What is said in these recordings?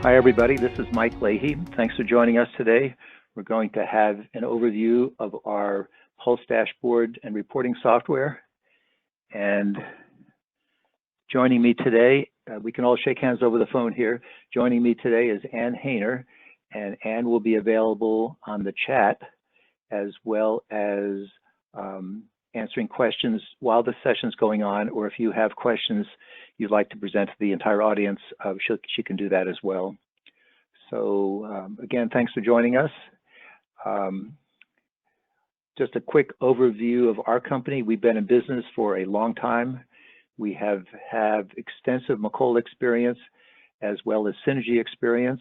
Hi, everybody. This is Mike Leahy. Thanks for joining us today. We're going to have an overview of our Pulse dashboard and reporting software. And joining me today, we can all shake hands over the phone here. Joining me today is Ann Hayner, and Ann will be available on the chat as well as answering questions while the session's going on, or if you have questions you'd like to present to the entire audience, she can do that as well. So again, thanks for joining us. Just a quick overview of our company. We've been in business for a long time. We have extensive Macola experience as well as synergy experience.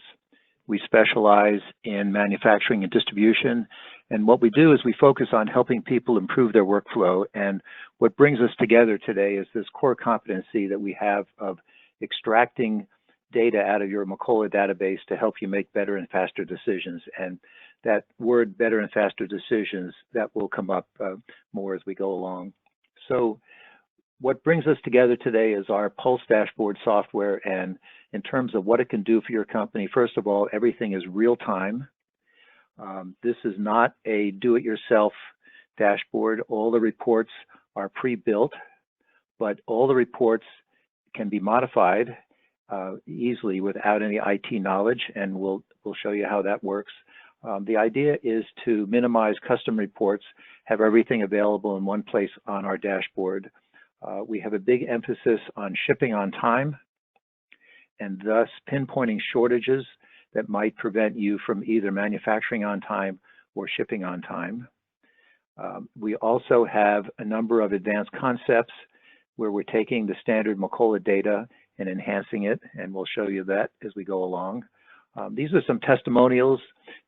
We specialize in manufacturing and distribution. And what we do is we focus on helping people improve their workflow. And what brings us together today is this core competency that we have of extracting data out of your Macola database to help you make better and faster decisions. And that word, better and faster decisions, that will come up more as we go along. So what brings us together today is our Pulse dashboard software. And in terms of what it can do for your company, first of all, everything is real time. This is not a do-it-yourself dashboard. All the reports are pre-built, but all the reports can be modified easily without any IT knowledge, and we'll show you how that works. The idea is to minimize custom reports, have everything available in one place on our dashboard. We have a big emphasis on shipping on time, and thus pinpointing shortages that might prevent you from either manufacturing on time or shipping on time. We also have a number of advanced concepts where we're taking the standard Macola data and enhancing it, and we'll show you that as we go along. These are some testimonials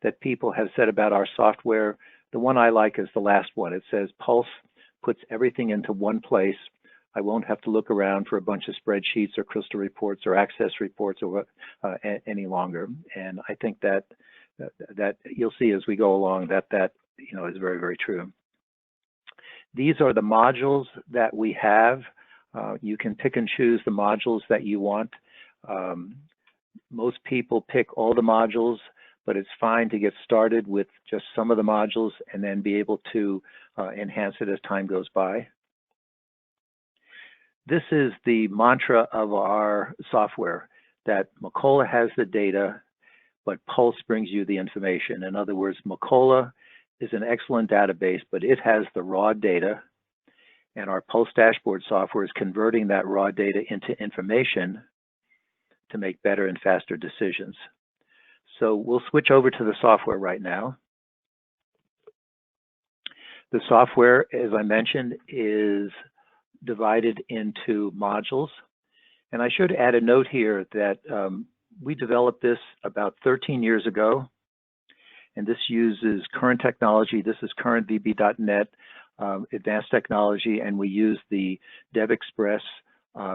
that people have said about our software. The one I like is the last one. It says, Pulse puts everything into one place. I won't have to look around for a bunch of spreadsheets or crystal reports or access reports or any longer. And I think that you'll see as we go along that is very, very true. These are the modules that we have. You can pick and choose the modules that you want. Most people pick all the modules, but it's fine to get started with just some of the modules and then be able to enhance it as time goes by. This is the mantra of our software, that Macola has the data, but Pulse brings you the information. In other words, Macola is an excellent database, but it has the raw data, and our Pulse dashboard software is converting that raw data into information to make better and faster decisions. So we'll switch over to the software right now. The software, as I mentioned, is divided into modules. And I should add a note here that we developed this about 13 years ago. And this uses current technology. This is current VB.NET advanced technology, and we use the DevExpress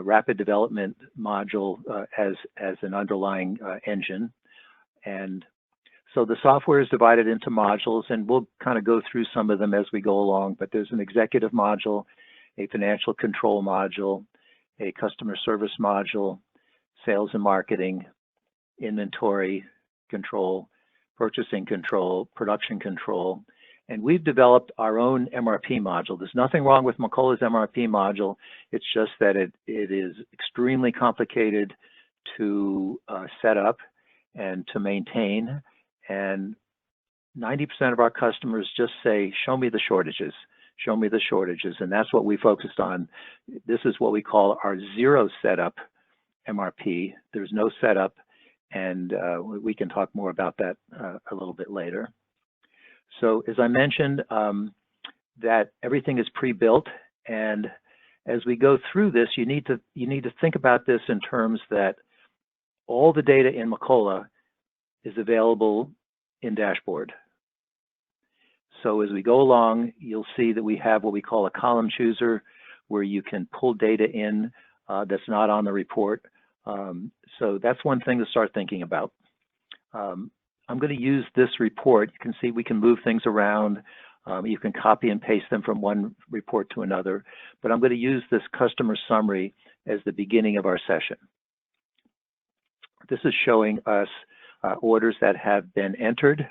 rapid development module as an underlying engine. And so the software is divided into modules, and we'll kind of go through some of them as we go along, but there's an executive module, a financial control module, a customer service module, sales and marketing, inventory control, purchasing control, production control, and we've developed our own MRP module. There's nothing wrong with Macola's MRP module. It's just that it is extremely complicated to set up and to maintain. And 90% of our customers just say, show me the shortages. Show me the shortages. And that's what we focused on. This is what we call our zero setup MRP. There's no setup. And we can talk more about that a little bit later. So as I mentioned, that everything is pre-built, and as we go through this, you need to think about this in terms that all the data in Macola is available in dashboard. So as we go along, you'll see that we have what we call a column chooser, where you can pull data in that's not on the report. So that's one thing to start thinking about. I'm going to use this report. You can see we can move things around. You can copy and paste them from one report to another, but I'm going to use this customer summary as the beginning of our session. This is showing us orders that have been entered,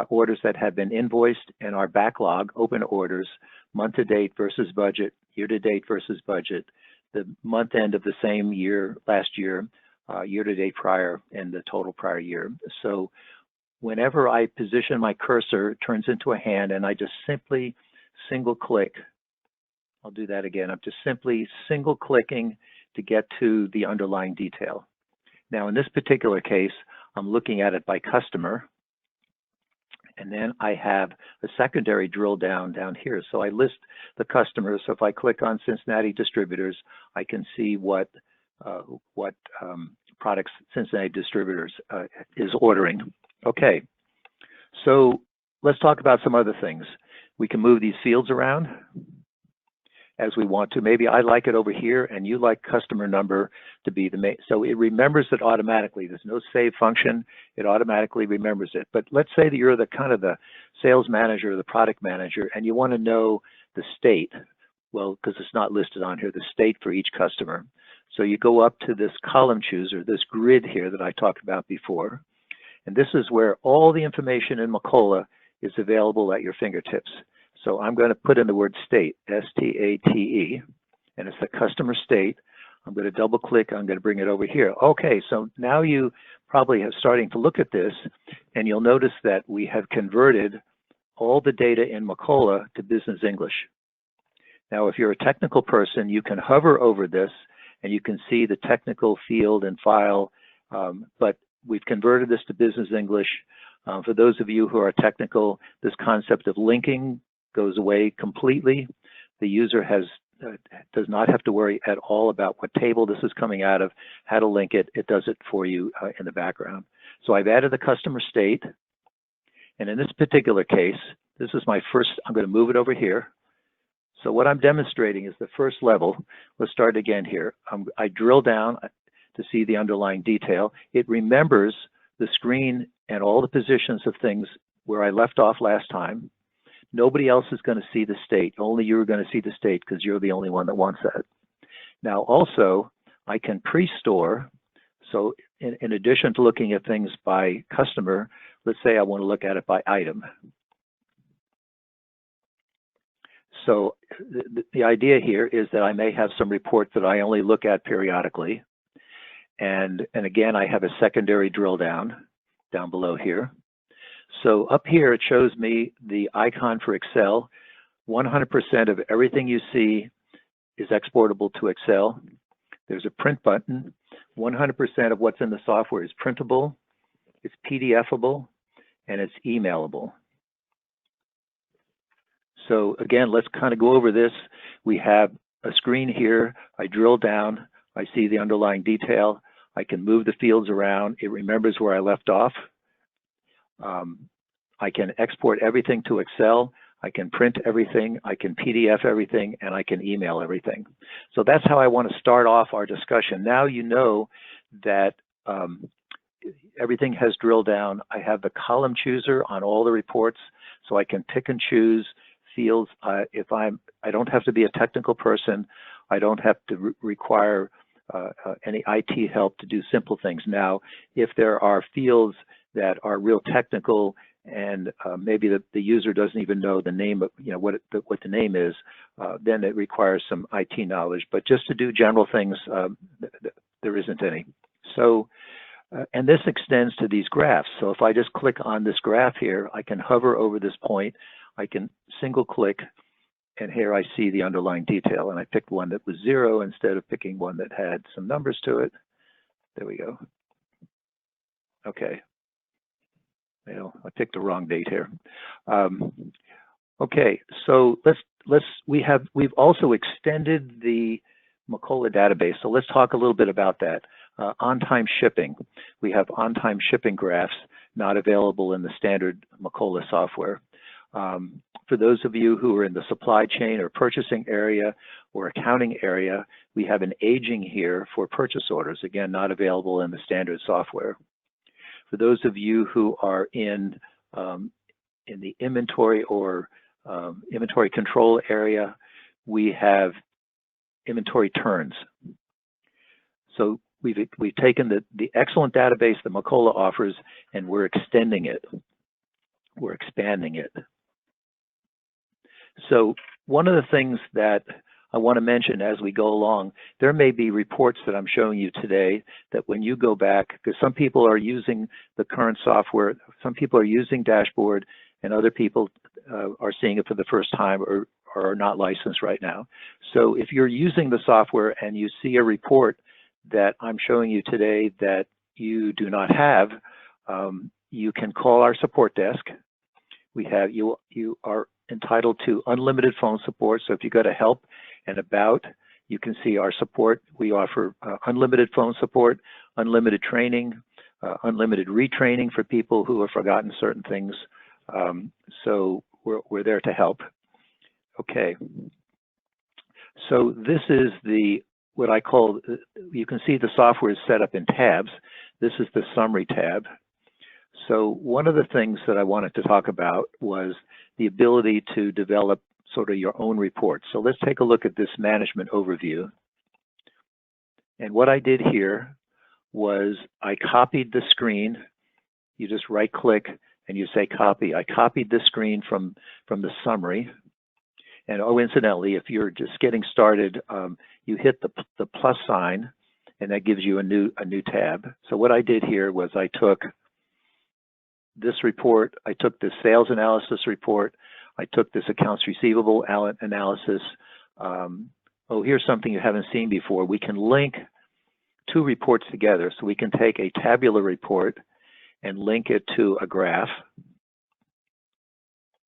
orders that have been invoiced, and our backlog, open orders, month to date versus budget, year to date versus budget, the month end of the same year, last year, year to date prior, and the total prior year. So whenever I position my cursor, it turns into a hand, and I just simply single click. I'll do that again. I'm just simply single clicking to get to the underlying detail. Now in this particular case, I'm looking at it by customer, and then I have a secondary drill down here. So I list the customers. So if I click on Cincinnati Distributors, I can see what products Cincinnati Distributors is ordering. Okay, so let's talk about some other things. We can move these fields around as we want to. Maybe I like it over here and you like customer number to be the main. So it remembers it automatically. There's no save function. It automatically remembers it. But let's say that you're the kind of the sales manager or the product manager and you want to know the state. Well, because it's not listed on here, the state for each customer. So you go up to this column chooser, this grid here that I talked about before. And this is where all the information in Macola is available at your fingertips. So I'm going to put in the word state, S-T-A-T-E, and it's the customer state. I'm going to double click, I'm going to bring it over here. Okay, so now you probably are starting to look at this, and you'll notice that we have converted all the data in Macola to business English. Now, if you're a technical person, you can hover over this, and you can see the technical field and file, but we've converted this to business English. For those of you who are technical, this concept of linking goes away completely. The user does not have to worry at all about what table this is coming out of, how to link it. It does it for you in the background. So I've added the customer state. And in this particular case, this is my first, I'm going to move it over here. So what I'm demonstrating is the first level. Let's start again here. I drill down to see the underlying detail. It remembers the screen and all the positions of things where I left off last time. Nobody else is going to see the state. Only you're going to see the state because you're the only one that wants that. Now also, I can pre-store. So in addition to looking at things by customer, let's say I want to look at it by item. So the idea here is that I may have some reports that I only look at periodically. And again, I have a secondary drill down below here. So up here, it shows me the icon for Excel. 100% of everything you see is exportable to Excel. There's a print button. 100% of what's in the software is printable, it's PDFable, and it's emailable. So again, let's kind of go over this. We have a screen here. I drill down. I see the underlying detail. I can move the fields around. It remembers where I left off. I can export everything to Excel. I can print everything. I can PDF everything, and I can email everything. So that's how I want to start off our discussion. Now you know that everything has drilled down. I have the column chooser on all the reports, so I can pick and choose fields. I don't have to be a technical person. I don't have to require any IT help to do simple things. Now, if there are fields that are real technical and maybe the user doesn't even know the name of, what the name is, then it requires some IT knowledge. But just to do general things, there isn't any. So, and this extends to these graphs. So if I just click on this graph here, I can hover over this point. I can single click, and here I see the underlying detail. And I picked one that was 0 instead of picking one that had some numbers to it. There we go. Okay. Well, I picked the wrong date here. Okay, so we've also extended the Macola database. So let's talk a little bit about that. On-time shipping. We have on-time shipping graphs not available in the standard Macola software. For those of you who are in the supply chain or purchasing area or accounting area, we have an aging here for purchase orders, again, not available in the standard software. For those of you who are in the inventory or inventory control area, we have inventory turns. So we've taken the excellent database that Macola offers, and we're extending it. We're expanding it. So one of the things that I want to mention as we go along, there may be reports that I'm showing you today that when you go back, because some people are using the current software, some people are using Dashboard, and other people are seeing it for the first time or are not licensed right now. So if you're using the software and you see a report that I'm showing you today that you do not have, you can call our support desk. You are entitled to unlimited phone support. So if you go to help and about, you can see our support. We offer unlimited phone support, unlimited training, unlimited retraining for people who have forgotten certain things. So we're there to help. Okay. So this is what I call, you can see the software is set up in tabs. This is the summary tab. So one of the things that I wanted to talk about was the ability to develop sort of your own reports. So let's take a look at this management overview. And what I did here was I copied the screen. You just right click and you say copy. I copied the screen from the summary. And oh, incidentally, if you're just getting started, you hit the plus sign and that gives you a new tab. So what I did here was I took this report, I took this sales analysis report, I took this accounts receivable analysis. Oh, here's something you haven't seen before. We can link two reports together. So we can take a tabular report and link it to a graph.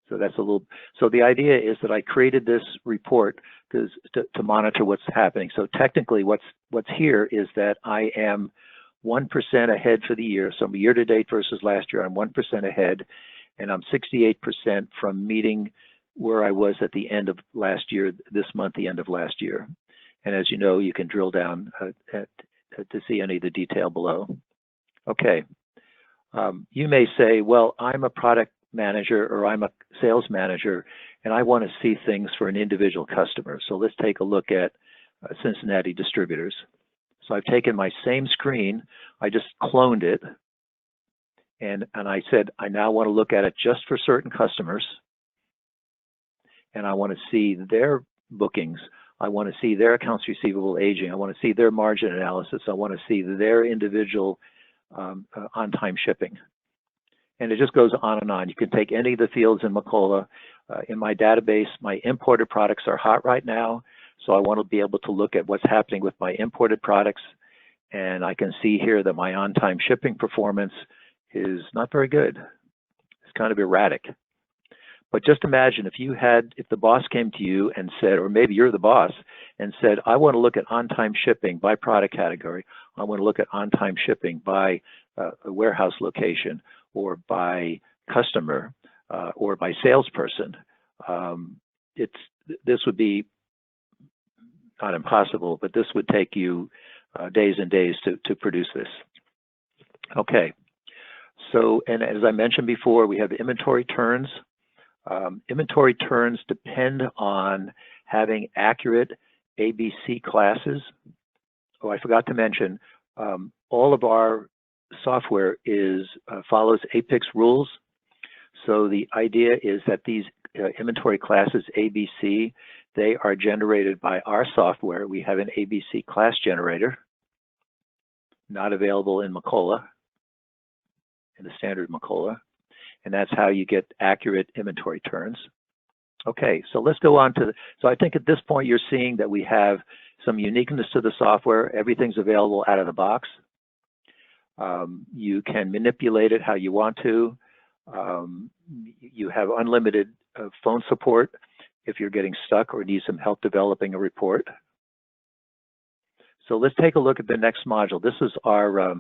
So that's a little, so the idea is that I created this report to monitor what's happening. So technically what's here is that I am 1% ahead for the year. So year to date versus last year, I'm 1% ahead, and I'm 68% from meeting where I was at the end of last year, this month, the end of last year. And as you know, you can drill down to see any of the detail below. Okay. You may say, well, I'm a product manager or I'm a sales manager, and I want to see things for an individual customer. So let's take a look at Cincinnati Distributors. So I've taken my same screen, I just cloned it, and I said, I now want to look at it just for certain customers, and I want to see their bookings. I want to see their accounts receivable aging. I want to see their margin analysis. I want to see their individual on-time shipping. And it just goes on and on. You can take any of the fields in Macola. In my database, my imported products are hot right now. So I want to be able to look at what's happening with my imported products. And I can see here that my on-time shipping performance is not very good. It's kind of erratic. But just imagine if the boss came to you and said, or maybe you're the boss, and said, I want to look at on-time shipping by product category. I want to look at on-time shipping by a warehouse location, or by customer, or by salesperson. This would be not impossible, but this would take you days and days to produce this. Okay, so, and as I mentioned before, we have inventory turns. Inventory turns depend on having accurate ABC classes. Oh, I forgot to mention, all of our software follows APIX rules. So the idea is that these inventory classes ABC, they are generated by our software. We have an ABC class generator, not available in Macola, in the standard Macola, and that's how you get accurate inventory turns. Okay, so let's go on to, so I think at this point you're seeing that we have some uniqueness to the software. Everything's available out of the box. You can manipulate it how you want to. You have unlimited phone support if you're getting stuck or need some help developing a report. So let's take a look at the next module. This is our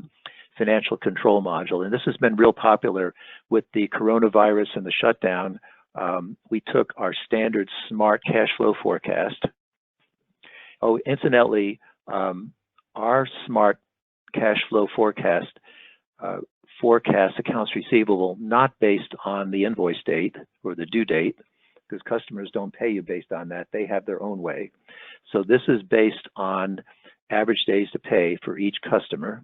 financial control module, and this has been real popular with the coronavirus and the shutdown. We took our standard smart cash flow forecast. Oh, incidentally, our smart cash flow forecast forecasts accounts receivable not based on the invoice date or the due date, because customers don't pay you based on that. They have their own way. So this is based on average days to pay for each customer.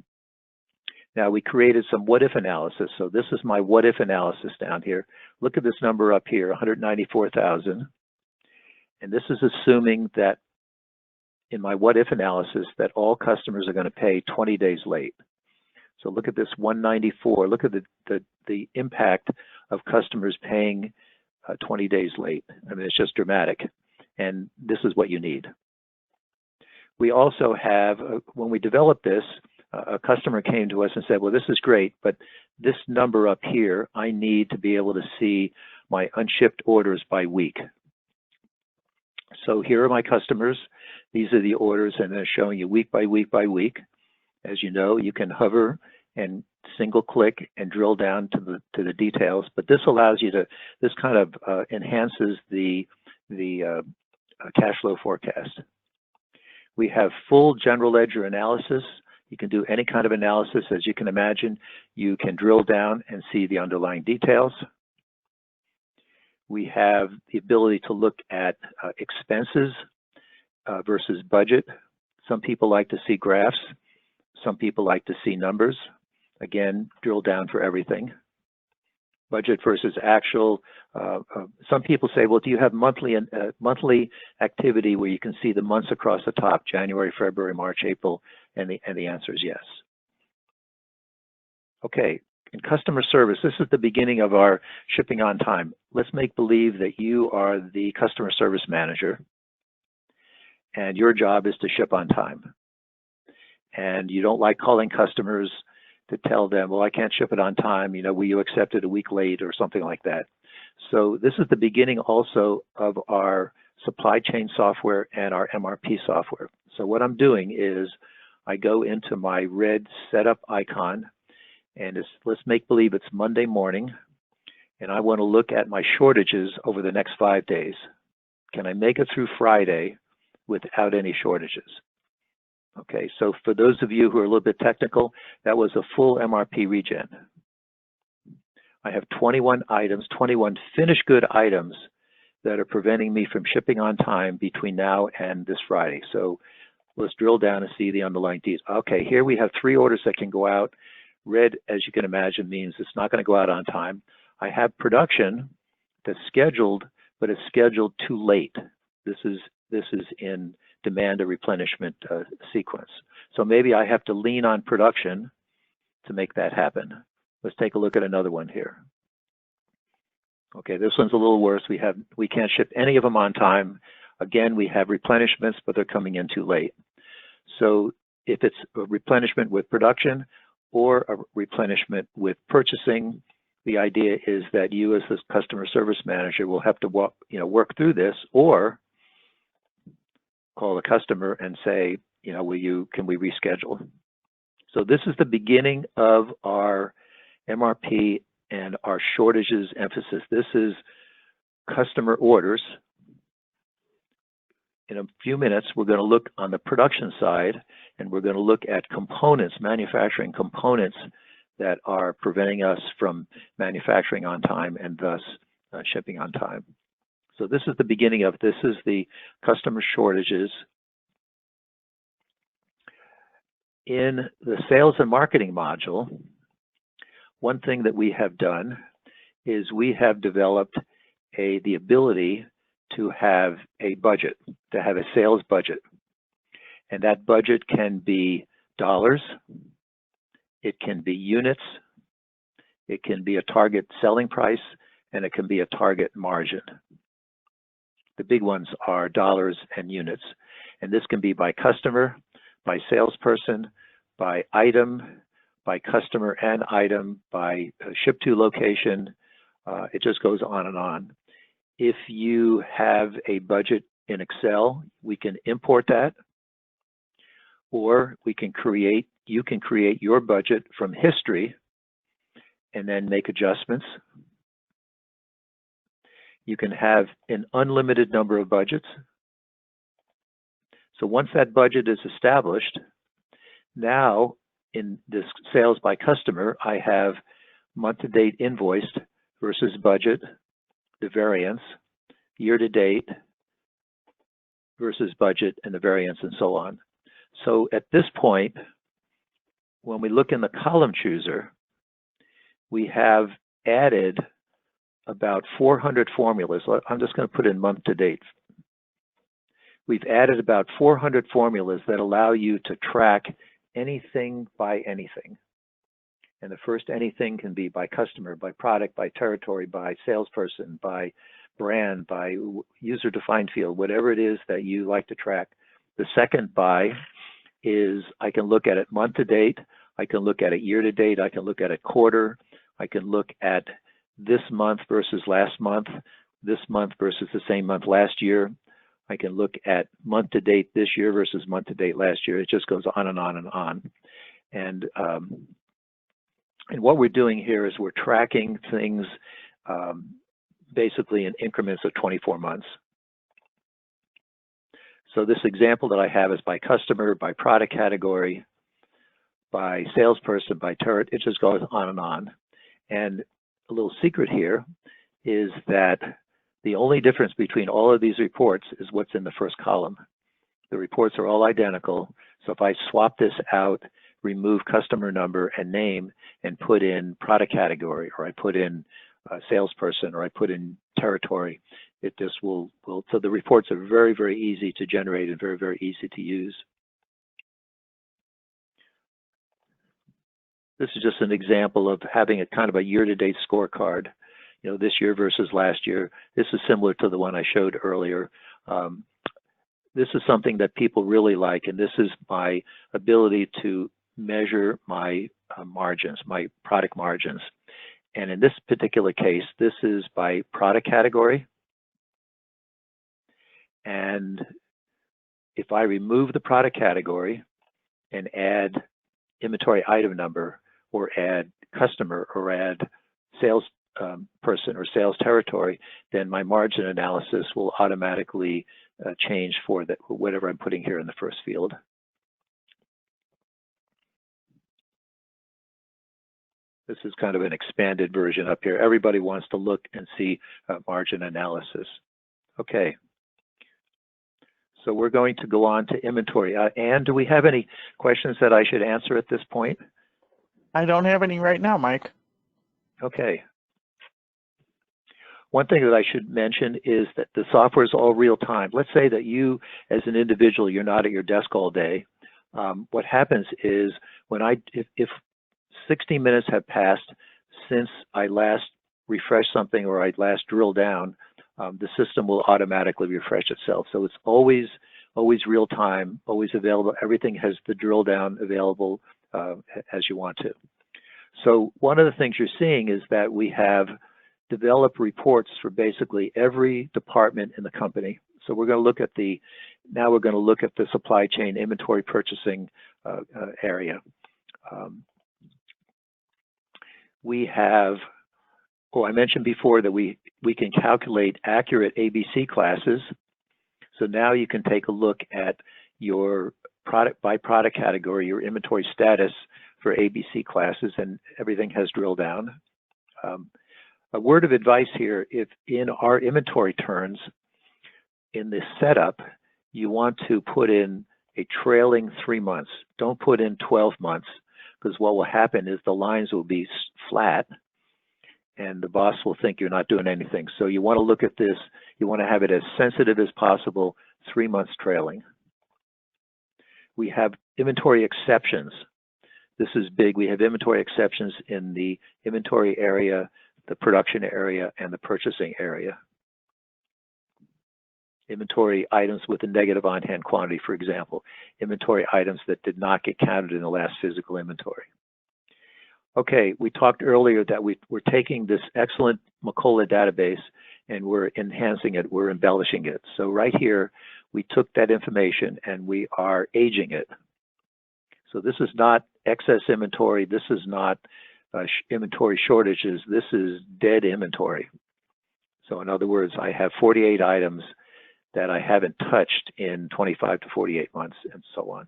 Now we created some what-if analysis. So this is my what-if analysis down here. Look at this number up here, 194,000. And this is assuming that in my what-if analysis that all customers are going to pay 20 days late. So look at this 194. Look at the impact of customers paying 20 days late. I mean, it's just dramatic. And this is what you need. We also have, when we developed this, a customer came to us and said, well, this is great, but this number up here, I need to be able to see my unshipped orders by week. So here are my customers. These are the orders, and they're showing you week by week by week. As you know, you can hover and single click and drill down to the details, but this allows you to, this kind of enhances the cash flow forecast. We have full general ledger analysis. You can do any kind of analysis, as you can imagine. You can drill down and see the underlying details. We have the ability to look at expenses versus budget. Some people like to see graphs. Some people like to see numbers. Again, drill down for everything. Budget versus actual. Some people say, well, do you have monthly activity where you can see the months across the top, January, February, March, April, and the answer is yes. Okay, in customer service, this is the beginning of our shipping on time. Let's make believe that you are the customer service manager and your job is to ship on time. And you don't like calling customers to tell them, well, I can't ship it on time, you know, will you accept it a week late or something like that. So this is the beginning also of our supply chain software and our MRP software. So what I'm doing is I go into my red setup icon, and let's make believe it's Monday morning, and I want to look at my shortages over the next 5 days. Can I make it through Friday without any shortages? Okay, so for those of you who are a little bit technical, that was a full MRP regen. I have 21 items, 21 finished good items that are preventing me from shipping on time between now and this Friday. So let's drill down and see the underlying details. Okay, here we have 3 orders that can go out. Red, as you can imagine, means it's not going to go out on time. I have production that's scheduled, but it's scheduled too late. This is in demand or replenishment sequence. So maybe I have to lean on production to make that happen. Let's take a look at another one here. Okay, this one's a little worse. We can't ship any of them on time. Again, we have replenishments, but they're coming in too late. So if it's a replenishment with production or a replenishment with purchasing, the idea is that you as the customer service manager will have to work through this, or call the customer and say, you know, can we reschedule? So this is the beginning of our MRP and our shortages emphasis. This is customer orders. In a few minutes, we're going to look on the production side, and we're going to look at components, manufacturing components that are preventing us from manufacturing on time and thus shipping on time. So this is the beginning of, this is the customer shortages. In the sales and marketing module, one thing that we have done is we have developed the ability to have a budget, to have a sales budget. And that budget can be dollars, it can be units, it can be a target selling price, and it can be a target margin. The big ones are dollars and units. And this can be by customer, by salesperson, by item, by customer and item, by ship to location. It just goes on and on. If you have a budget in Excel, we can import that, or you can create your budget from history and then make adjustments. You can have an unlimited number of budgets. So once that budget is established, now in this sales by customer, I have month-to-date invoiced versus budget, the variance, year-to-date versus budget, and the variance, and so on. So at this point, when we look in the column chooser, we have added about 400 formulas. I'm just going to put in month to date. We've added about 400 formulas that allow you to track anything by anything. And the first anything can be by customer, by product, by territory, by salesperson, by brand, by user-defined field, whatever it is that you like to track. The second by is I can look at it month to date, I can look at it year to date, I can look at it quarter, I can look at this month versus last month, this month versus the same month last year. I can look at month to date this year versus month to date last year. It just goes on and on and on. And what we're doing here is we're tracking things basically in increments of 24 months. So this example that I have is by customer, by product category, by salesperson, by territory. It just goes on and on. And a little secret here is that the only difference between all of these reports is what's in the first column. The reports are all identical. So if I swap this out, remove customer number and name and put in product category, or I put in salesperson, or I put in territory, it just will, so the reports are very, very easy to generate and very, very easy to use. This is just an example of having a kind of a year-to-date scorecard, you know, this year versus last year. This is similar to the one I showed earlier. This is something that people really like, and this is my ability to measure my margins, my product margins. And in this particular case, this is by product category. And if I remove the product category and add inventory item number, or add customer, or add sales person or sales territory, then my margin analysis will automatically change for whatever I'm putting here in the first field. This is kind of an expanded version up here. Everybody wants to look and see margin analysis. Okay. So we're going to go on to inventory. Ann, do we have any questions that I should answer at this point? I don't have any right now, Mike. Okay. One thing that I should mention is that the software is all real time. Let's say that you, as an individual, you're not at your desk all day. What happens is when if 60 minutes have passed since I last refreshed something or I last drilled down, the system will automatically refresh itself. So it's always real time, always available. Everything has the drill down available as you want to. So one of the things you're seeing is that we have developed reports for basically every department in the company. So we're going to look at now we're going to look at the supply chain inventory purchasing area. We have, I mentioned before that we can calculate accurate ABC classes. So now you can take a look at your product by product category, your inventory status for ABC classes, and everything has drilled down. A word of advice here, if in our inventory turns, in this setup, you want to put in a trailing 3 months. Don't put in 12 months, because what will happen is the lines will be flat and the boss will think you're not doing anything. So you want to look at this, you want to have it as sensitive as possible, 3 months trailing. We have inventory exceptions. This is big. We have inventory exceptions in the inventory area, the production area, and the purchasing area. Inventory items with a negative on-hand quantity, for example. Inventory items that did not get counted in the last physical inventory. Okay, we talked earlier that we're taking this excellent Macola database and we're enhancing it, we're embellishing it. So right here, we took that information and we are aging it. So this is not excess inventory, this is not inventory shortages, this is dead inventory. So in other words, I have 48 items that I haven't touched in 25 to 48 months and so on.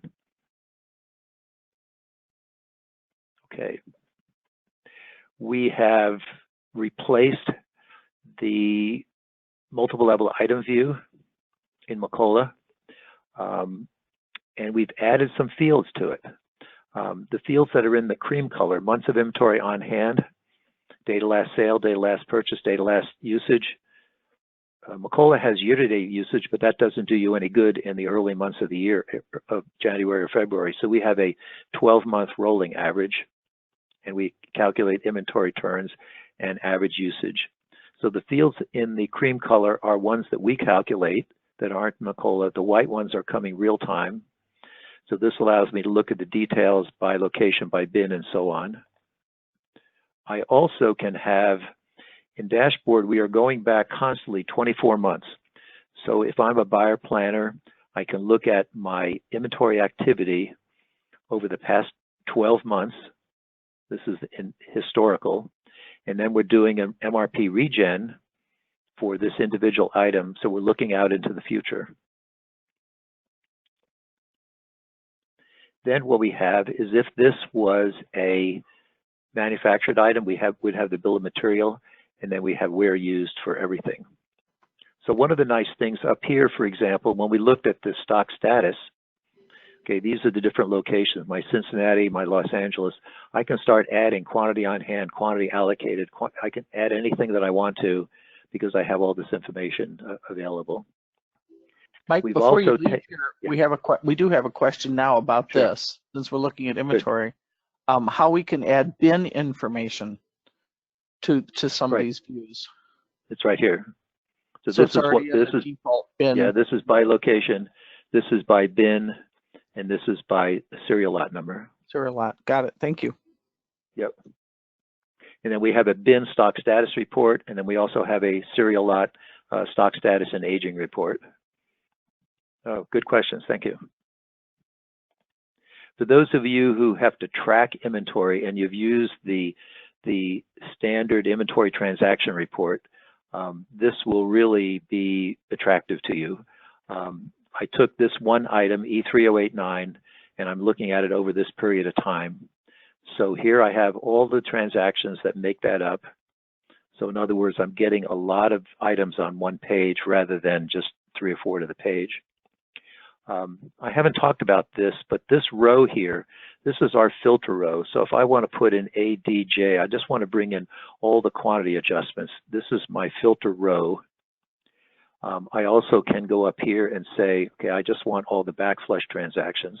Okay. We have replaced the multiple level item view in Macola. and we've added some fields to it. The fields that are in the cream color, months of inventory on hand, data last sale, data last purchase, data last usage. Macola has year-to-date usage, but that doesn't do you any good in the early months of the year, of January or February. So we have a 12-month rolling average, and we calculate inventory turns and average usage. So the fields in the cream color are ones that we calculate that aren't Macola. The white ones are coming real time. So this allows me to look at the details by location, by bin, and so on. I also can have, in dashboard, we are going back constantly 24 months. So if I'm a buyer planner, I can look at my inventory activity over the past 12 months. This is historical. And then we're doing an MRP regen for this individual item. So we're looking out into the future. Then what we have is, if this was a manufactured item, we'd have the bill of material, and then we have where used for everything. So one of the nice things up here, for example, when we looked at the stock status, okay, these are the different locations, my Cincinnati, my Los Angeles. I can start adding quantity on hand, quantity allocated. I can add anything that I want to because I have all this information available. Mike, We've before you also leave here, we do have a question now about Sure. this, since we're looking at inventory. How we can add bin information to some of these views. It's right here. So So this it's is already what in this the is. default bin. Yeah, this is by location, this is by bin, and this is by serial lot number. Serial lot. Got it. Thank you. Yep. And then we have a bin stock status report, and then we also have a serial lot stock status and aging report. Oh, good questions. Thank you. For those of you who have to track inventory and you've used the standard inventory transaction report, this will really be attractive to you. I took this one item, E3089, and I'm looking at it over this period of time. So here I have all the transactions that make that up. So in other words, I'm getting a lot of items on one page rather than just 3 or 4 to the page. I haven't talked about this, but this row here, this is our filter row. So if I want to put in ADJ, I just want to bring in all the quantity adjustments. This is my filter row. I also can go up here and say, okay, I just want all the backflush transactions.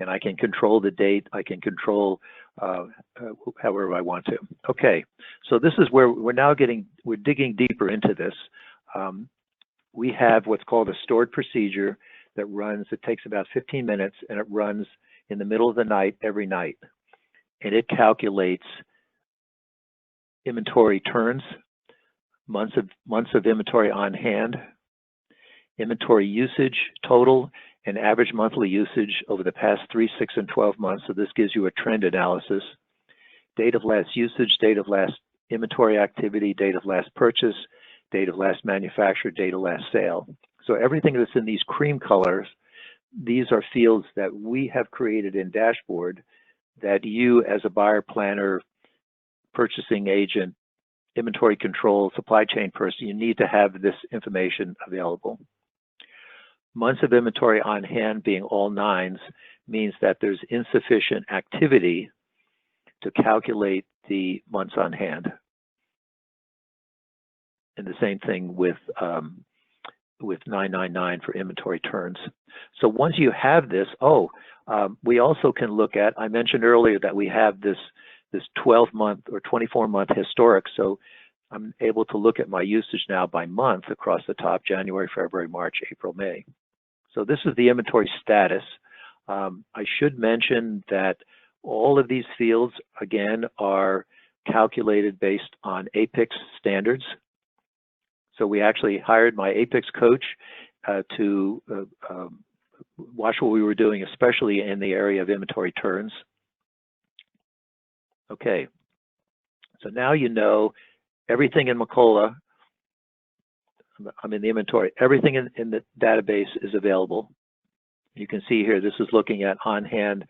And I can control the date. I can control however I want to. Okay, so this is where we're now we're digging deeper into this. We have what's called a stored procedure that runs, it takes about 15 minutes, and it runs in the middle of the night every night. And it calculates inventory turns, months of inventory on hand, inventory usage total, and average monthly usage over the past 3, 6, and 12 months. So this gives you a trend analysis. Date of last usage, date of last inventory activity, date of last purchase, date of last manufacture, date of last sale. So everything that's in these cream colors, these are fields that we have created in dashboard that you as a buyer, planner, purchasing agent, inventory control, supply chain person, you need to have this information available. Months of inventory on hand being all 9s means that there's insufficient activity to calculate the months on hand. And the same thing with 999 for inventory turns. So once you have this, we also can look at, I mentioned earlier that we have this 12-month or 24-month historic. So I'm able to look at my usage now by month across the top, January, February, March, April, May. So this is the inventory status. I should mention that all of these fields, again, are calculated based on APIX standards. So we actually hired my APIX coach to watch what we were doing, especially in the area of inventory turns. Okay, so now you know everything in Macola, I'm in the inventory, everything in the database is available. You can see here, this is looking at on hand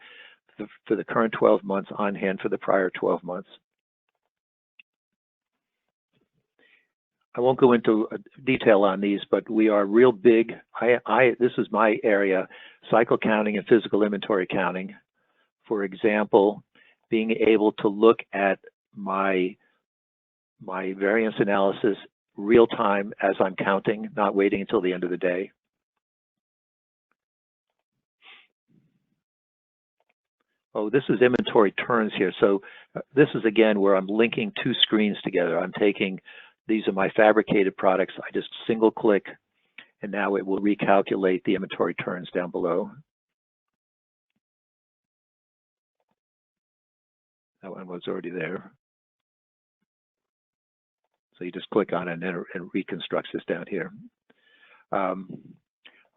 for the current 12 months, on hand for the prior 12 months. I won't go into detail on these, but we are real big. This is my area, cycle counting and physical inventory counting. For example, being able to look at my variance analysis real time as I'm counting, not waiting until the end of the day. Oh, this is inventory turns here. So this is again where I'm linking two screens together. I'm taking, these are my fabricated products. I just single click and now it will recalculate the inventory turns down below. That one was already there. So you just click on it and then it reconstructs this down here.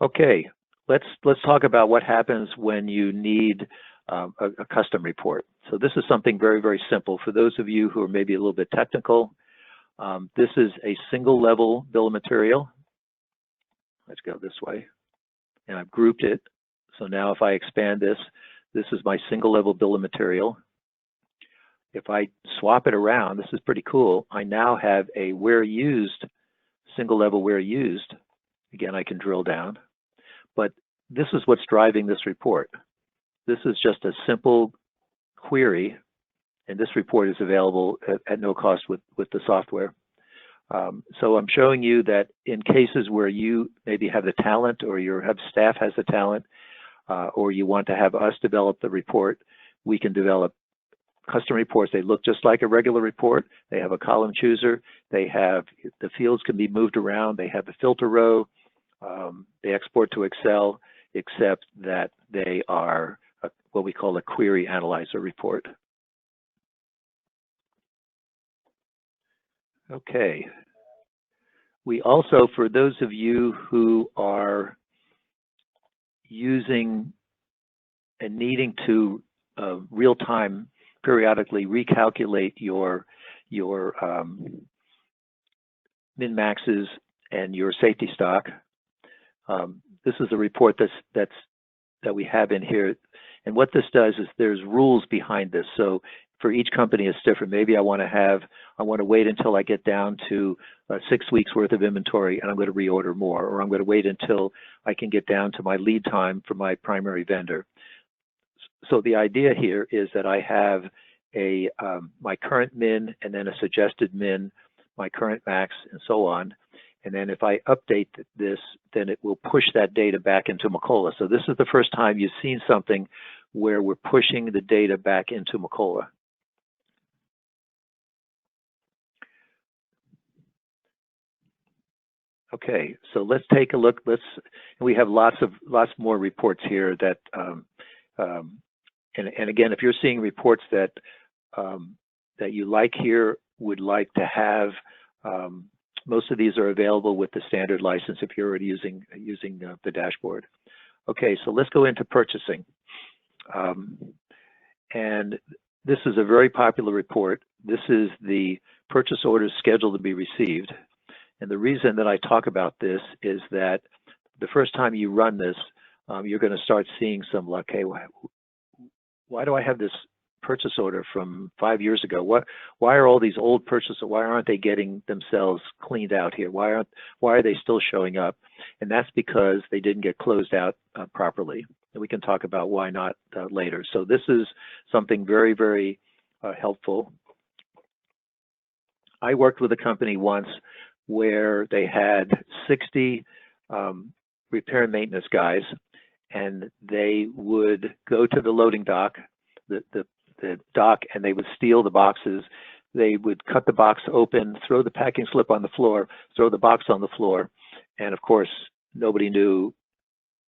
Okay, let's talk about what happens when you need a custom report. So this is something very, very simple. For those of you who are maybe a little bit technical, this is a single level bill of material. Let's go this way. And I've grouped it. So now if I expand this, this is my single level bill of material. If I swap it around, this is pretty cool. I now have a where used, single level where used. Again, I can drill down. But this is what's driving this report. This is just a simple query, and this report is available at no cost with the software. So I'm showing you that in cases where you maybe have the talent or your staff has the talent, or you want to have us develop the report, we can develop custom reports. They look just like a regular report. They have a column chooser. They have, the fields can be moved around. They have a filter row. They export to Excel, except that they are what we call a query analyzer report. Okay. We also, for those of you who are using and needing to real-time periodically recalculate your min-maxes and your safety stock, this is a report that we have in here. And what this does is there's rules behind this. So for each company it's different. Maybe I want to wait until I get down to 6 weeks worth of inventory and I'm going to reorder more, or I'm going to wait until I can get down to my lead time for my primary vendor. So the idea here is that I have my current min and then a suggested min, my current max, and so on. And then if I update this, then it will push that data back into Macola. So this is the first time you've seen something where we're pushing the data back into Macola. Okay, so let's take a look. We have lots more reports here that, and again, if you're seeing reports that you like here, would like to have, most of these are available with the standard license if you're already using the dashboard. Okay, so let's go into purchasing. And this is a very popular report. This is the purchase orders scheduled to be received. And the reason that I talk about this is that the first time you run this, you're going to start seeing some like, hey, why do I have this purchase order from 5 years ago? Why are all these old purchases, why aren't they getting themselves cleaned out here? Why are they still showing up? And that's because they didn't get closed out properly. And we can talk about why not later. So this is something very, very helpful. I worked with a company once where they had 60 repair and maintenance guys, and they would go to the loading dock, the dock, and they would steal the boxes. They would cut the box open, throw the packing slip on the floor, throw the box on the floor, and of course nobody knew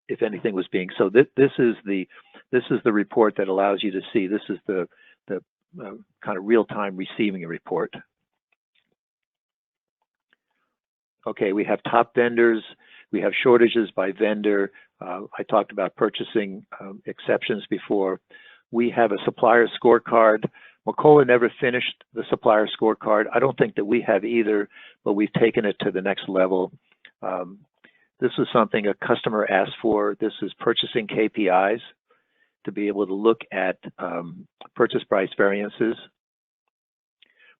if anything was being. So this is the report that allows you to see. This is the kind of real-time receiving a report. Okay, we have top vendors. We have shortages by vendor. I talked about purchasing exceptions before. We have a supplier scorecard. Macola never finished the supplier scorecard. I don't think that we have either, but we've taken it to the next level. This is something a customer asked for. This is purchasing KPIs to be able to look at purchase price variances.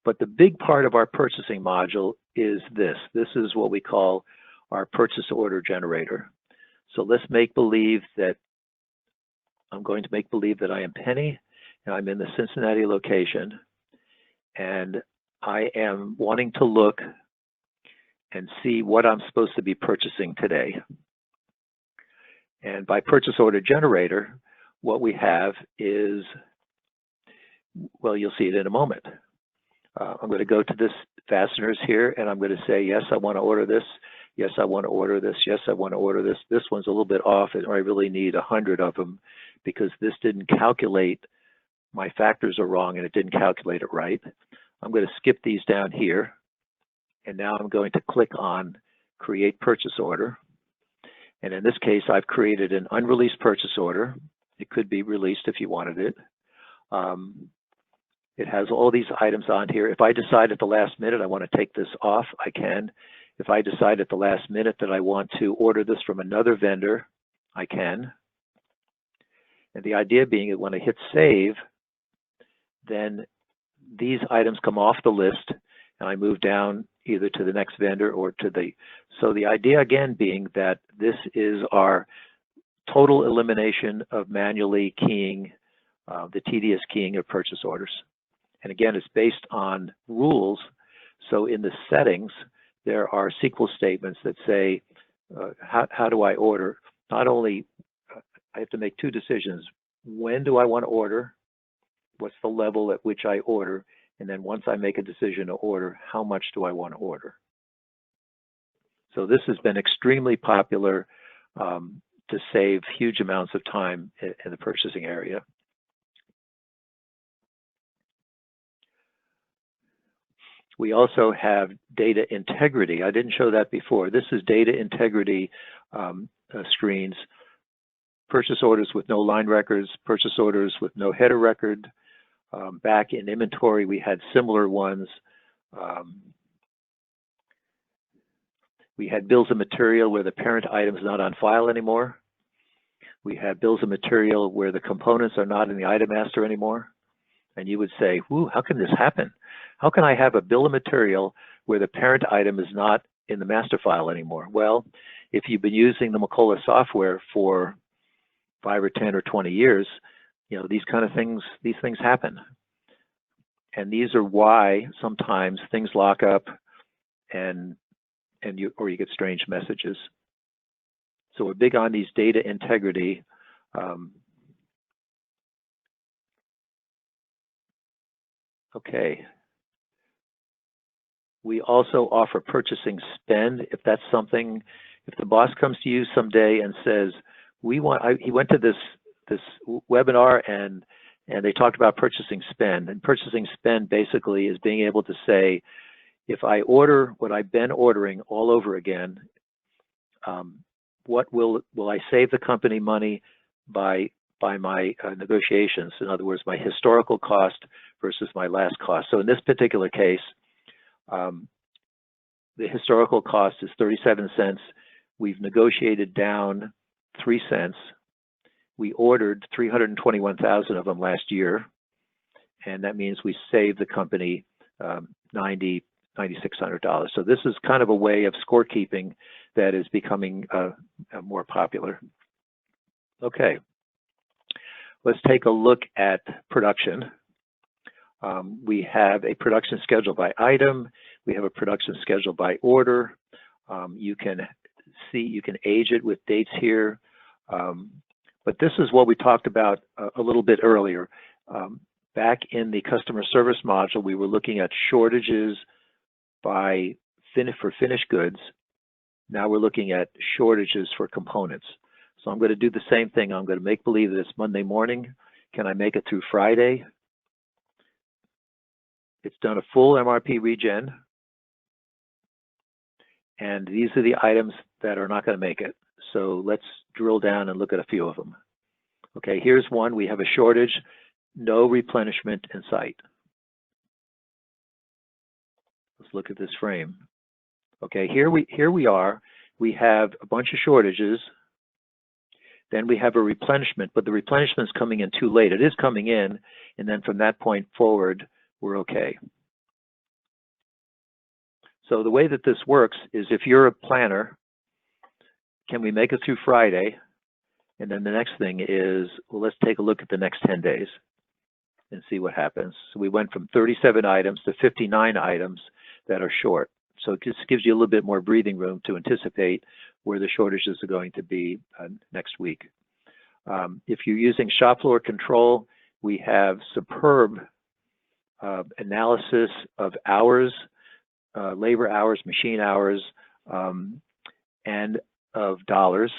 But the big part of our purchasing module is this. This is what we call our purchase order generator. So let's make believe that I'm going to make believe that I am Penny and I'm in the Cincinnati location, and I am wanting to look and see what I'm supposed to be purchasing today. And by purchase order generator, what we have is, well, you'll see it in a moment. I'm going to go to this fasteners here, and I'm going to say, yes, I want to order this. Yes, I want to order this. Yes, I want to order this. This one's a little bit off, or I really need 100 of them because this didn't calculate. My factors are wrong, and it didn't calculate it right. I'm going to skip these down here, and now I'm going to click on Create Purchase Order. And in this case, I've created an unreleased purchase order. It could be released if you wanted it. It has all these items on here. If I decide at the last minute I want to take this off, I can. If I decide at the last minute that I want to order this from another vendor, I can. And the idea being that when I hit save, then these items come off the list and I move down either to the next vendor or to the, so the idea again being that this is our total elimination of manually keying, the tedious keying of purchase orders. And again, it's based on rules. So in the settings, there are SQL statements that say, how do I order? Not only, I have to make two decisions. When do I want to order? What's the level at which I order? And then once I make a decision to order, how much do I want to order? So this has been extremely popular to save huge amounts of time in the purchasing area. We also have data integrity. I didn't show that before. This is data integrity screens. Purchase orders with no line records, purchase orders with no header record. Back in inventory, we had similar ones. We had bills of material where the parent item is not on file anymore. We had bills of material where the components are not in the item master anymore. And you would say, whoo, how can this happen? How can I have a bill of material where the parent item is not in the master file anymore? Well, if you've been using the Macola software for 5 or 10 or 20 years, you know, these things happen. And these are why sometimes things lock up and you get strange messages. So we're big on these data integrity. Okay. We also offer purchasing spend. If that's something, if the boss comes to you someday and says, he went to this webinar and they talked about purchasing spend. And purchasing spend basically is being able to say, if I order what I've been ordering all over again, what will I save the company money by my negotiations? In other words, my historical cost versus my last cost. So in this particular case, the historical cost is 37 cents. We've negotiated down 3 cents. We ordered 321,000 of them last year, and that means we saved the company $9,600. So this is kind of a way of scorekeeping that is becoming more popular. Okay, let's take a look at production. We have a production schedule by item. We have a production schedule by order. You can age it with dates here. But this is what we talked about a little bit earlier. Back in the customer service module, we were looking at shortages for finished goods. Now we're looking at shortages for components. So I'm going to do the same thing. I'm going to make believe that it's Monday morning. Can I make it through Friday? It's done a full MRP regen. And these are the items that are not going to make it. So let's drill down and look at a few of them. Okay, here's one. We have a shortage, no replenishment in sight. Let's look at this frame. Okay, here we are. We have a bunch of shortages. Then we have a replenishment, but the replenishment is coming in too late. It is coming in, and then from that point forward, we're okay. So the way that this works is if you're a planner, can we make it through Friday? And then the next thing is, well, let's take a look at the next 10 days and see what happens. So we went from 37 items to 59 items that are short. So it just gives you a little bit more breathing room to anticipate where the shortages are going to be next week. If you're using shop floor control, we have superb analysis of hours, labor hours, machine hours, and of dollars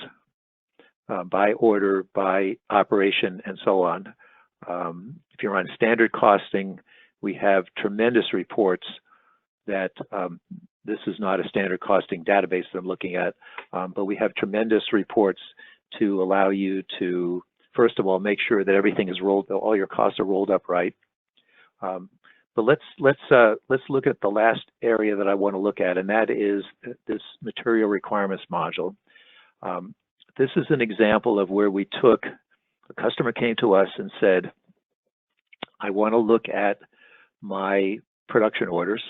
by order, by operation, and so on. If you're on standard costing, we have tremendous reports that this is not a standard costing database that I'm looking at, but we have tremendous reports to allow you to, first of all, make sure that everything is rolled, all your costs are rolled up right. But let's look at the last area that I want to look at, and that is this material requirements module. This is an example of where we took, a customer came to us and said, I want to look at my production orders.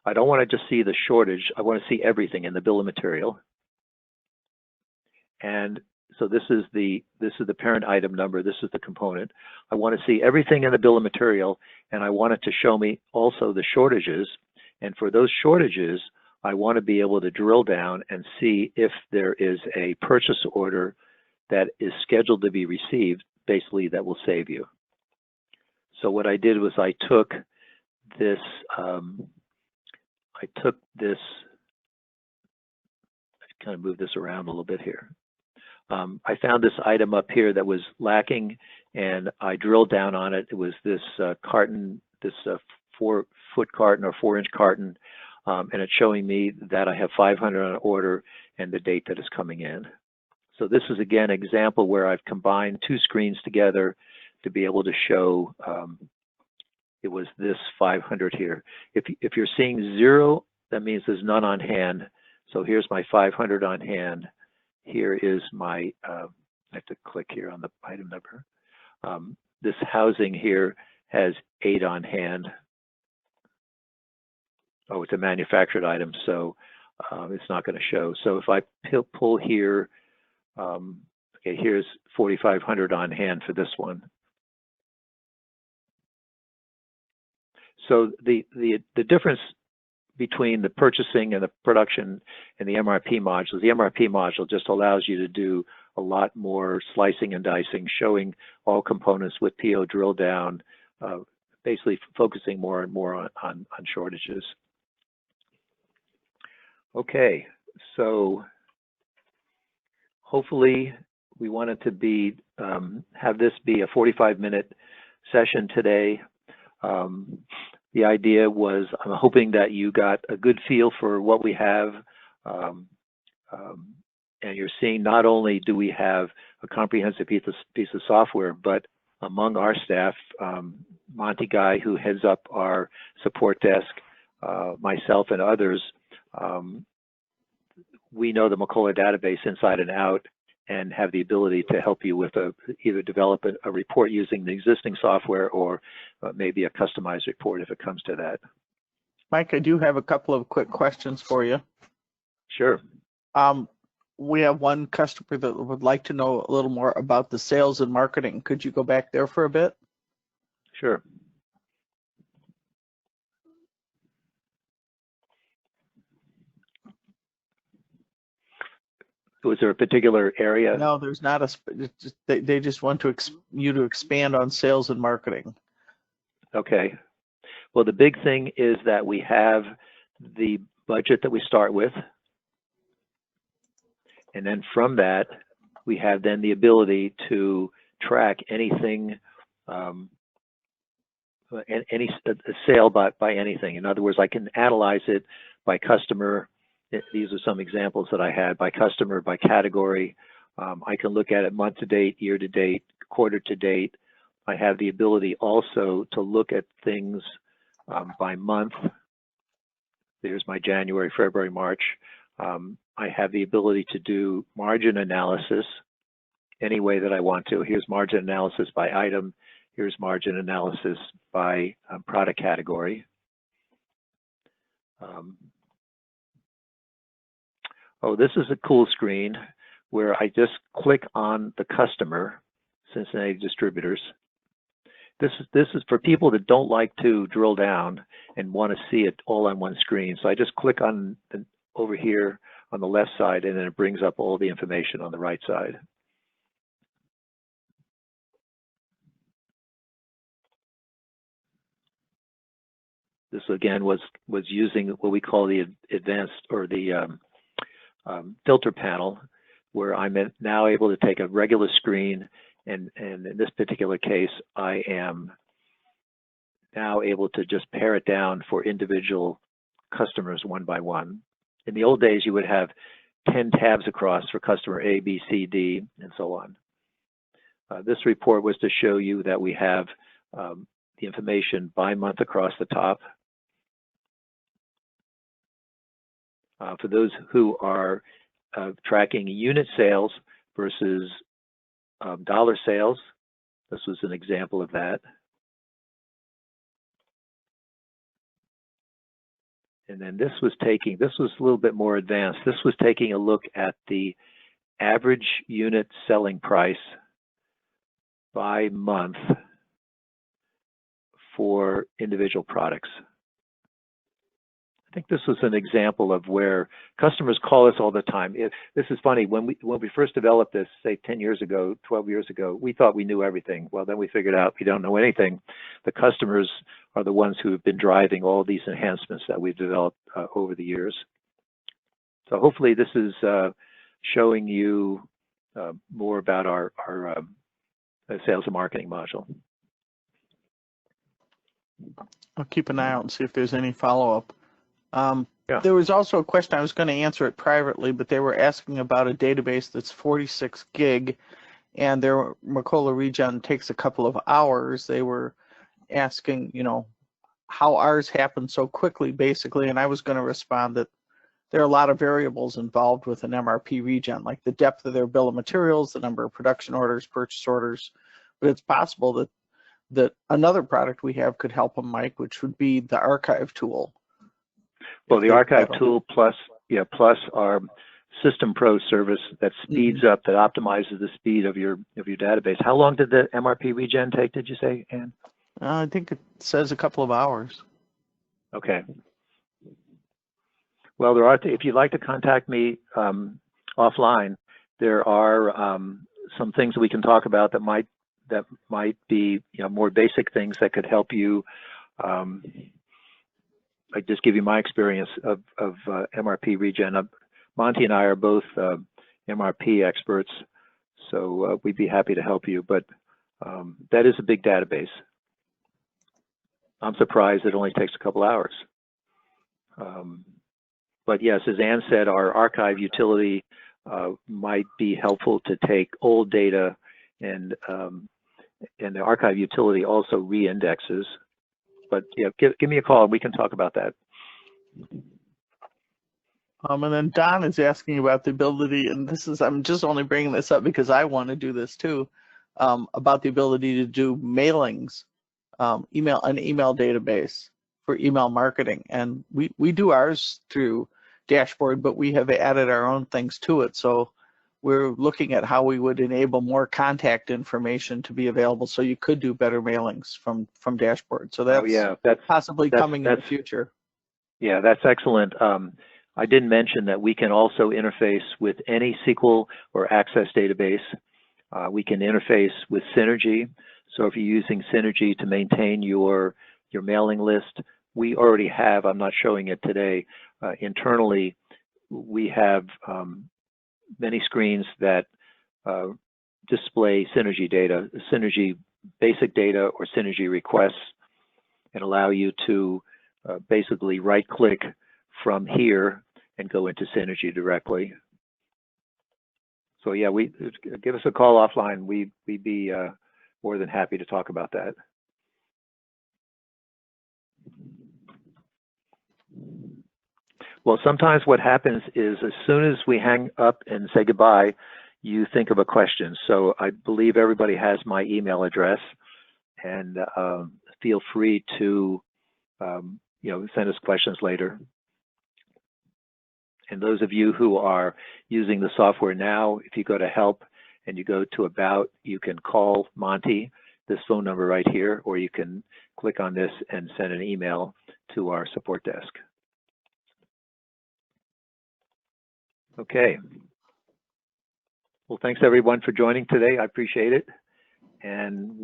I don't want to just see the shortage. I want to see everything in the bill of material. And so this is the parent item number. This is the component. I want to see everything in the bill of material, and I want it to show me also the shortages. And for those shortages, I want to be able to drill down and see if there is a purchase order that is scheduled to be received, basically that will save you. So what I did was I took this, kind of move this around a little bit here. I found this item up here that was lacking, and I drilled down on it. It was this carton, this 4-foot carton or 4-inch carton, and it's showing me that I have 500 on order and the date that is coming in. So this is, again, an example where I've combined 2 screens together to be able to show it was this 500 here. If you're seeing 0, that means there's none on hand. So here's my 500 on hand. Here is my, I have to click here on the item number. This housing here has 8 on hand. Oh, it's a manufactured item, so it's not going to show. So if I pull here, okay, here's 4,500 on hand for this one. So the difference between the purchasing and the production and the MRP modules, the MRP module just allows you to do a lot more slicing and dicing, showing all components with PO drill down, basically focusing more and more on shortages. Okay, so hopefully we wanted to be have this be a 45-minute session today. The idea was, I'm hoping that you got a good feel for what we have, and you're seeing not only do we have a comprehensive piece of software, but among our staff, Monty Guy, who heads up our support desk, myself and others, we know the Macola database inside and out, and have the ability to help you with either develop a report using the existing software or maybe a customized report if it comes to that. Mike, I do have a couple of quick questions for you. Sure. We have one customer that would like to know a little more about the sales and marketing. Could you go back there for a bit? Sure. Was there a particular area? No, there's not they just want you to expand on sales and marketing. Okay. Well, the big thing is that we have the budget that we start with. And then from that, we have then the ability to track anything, any sale by anything. In other words, I can analyze it by customer. These are some examples that I had by customer, by category. I can look at it month to date, year to date, quarter to date. I have the ability also to look at things by month. There's my January, February, March. I have the ability to do margin analysis any way that I want to. Here's margin analysis by item. Here's margin analysis by product category. Oh, this is a cool screen where I just click on the customer, Cincinnati Distributors. This is for people that don't like to drill down and want to see it all on one screen. So I just click on over here on the left side, and then it brings up all the information on the right side. This again was using what we call the advanced or the filter panel, where I'm now able to take a regular screen, and in this particular case, I am now able to just pare it down for individual customers one by one. In the old days, you would have 10 tabs across for customer A, B, C, D, and so on. This report was to show you that we have the information by month across the top. For those who are tracking unit sales versus dollar sales, this was an example of that. And then this was a little bit more advanced. This was taking a look at the average unit selling price by month for individual products. I think this was an example of where customers call us all the time. This is funny, when we first developed this, say 10 years ago, 12 years ago, we thought we knew everything. Well, then we figured out we don't know anything. The customers are the ones who have been driving all these enhancements that we've developed over the years. So hopefully this is showing you more about our sales and marketing module. I'll keep an eye out and see if there's any follow-up. Yeah. There was also a question, I was going to answer it privately, but they were asking about a database that's 46 gig, and their Macola regen takes a couple of hours. They were asking, you know, how ours happened so quickly, basically, and I was going to respond that there are a lot of variables involved with an MRP regen, like the depth of their bill of materials, the number of production orders, purchase orders, but it's possible that another product we have could help them, Mike, which would be the archive tool. Well, the archive tool plus our System Pro service that speeds up, that optimizes the speed of your database. How long did the MRP regen take, did you say, Ann? I think it says a couple of hours. Okay. Well, there are, if you'd like to contact me offline, there are some things that we can talk about that might be, you know, more basic things that could help you. I just give you my experience of MRP regen. Monty and I are both MRP experts, so we'd be happy to help you. But that is a big database. I'm surprised it only takes a couple hours. But yes, as Ann said, our archive utility might be helpful to take old data, and the archive utility also re-indexes. But yeah, give me a call and we can talk about that. And then Don is asking about the ability, and this is, I'm just only bringing this up because I want to do this too, about the ability to do mailings, an email database for email marketing. And we do ours through Dashboard, but we have added our own things to it. So we're looking at how we would enable more contact information to be available, so you could do better mailings from Dashboard. So that's possibly coming in the future. Yeah, that's excellent. I didn't mention that we can also interface with any SQL or Access database. We can interface with Synergy. So if you're using Synergy to maintain your mailing list, we already have, I'm not showing it today, internally, we have many screens that display Synergy data, Synergy basic data or Synergy requests, and allow you to basically right-click from here and go into Synergy directly. So yeah, give us a call offline. We'd be more than happy to talk about that. Well, sometimes what happens is as soon as we hang up and say goodbye, you think of a question. So I believe everybody has my email address, and feel free to send us questions later. And those of you who are using the software now, if you go to Help and you go to About, you can call Monty, this phone number right here, or you can click on this and send an email to our support desk. Okay. Well, thanks everyone for joining today. I appreciate it. And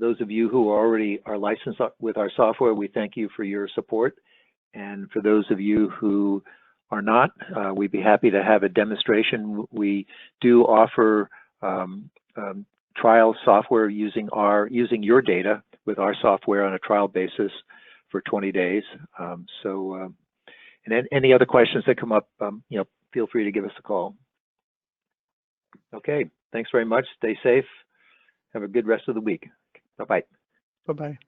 those of you who already are licensed with our software, we thank you for your support. And for those of you who are not, we'd be happy to have a demonstration. We do offer trial software using your data with our software on a trial basis for 20 days. And any other questions that come up, feel free to give us a call. Okay, thanks very much. Stay safe. Have a good rest of the week. Bye-bye. Bye-bye.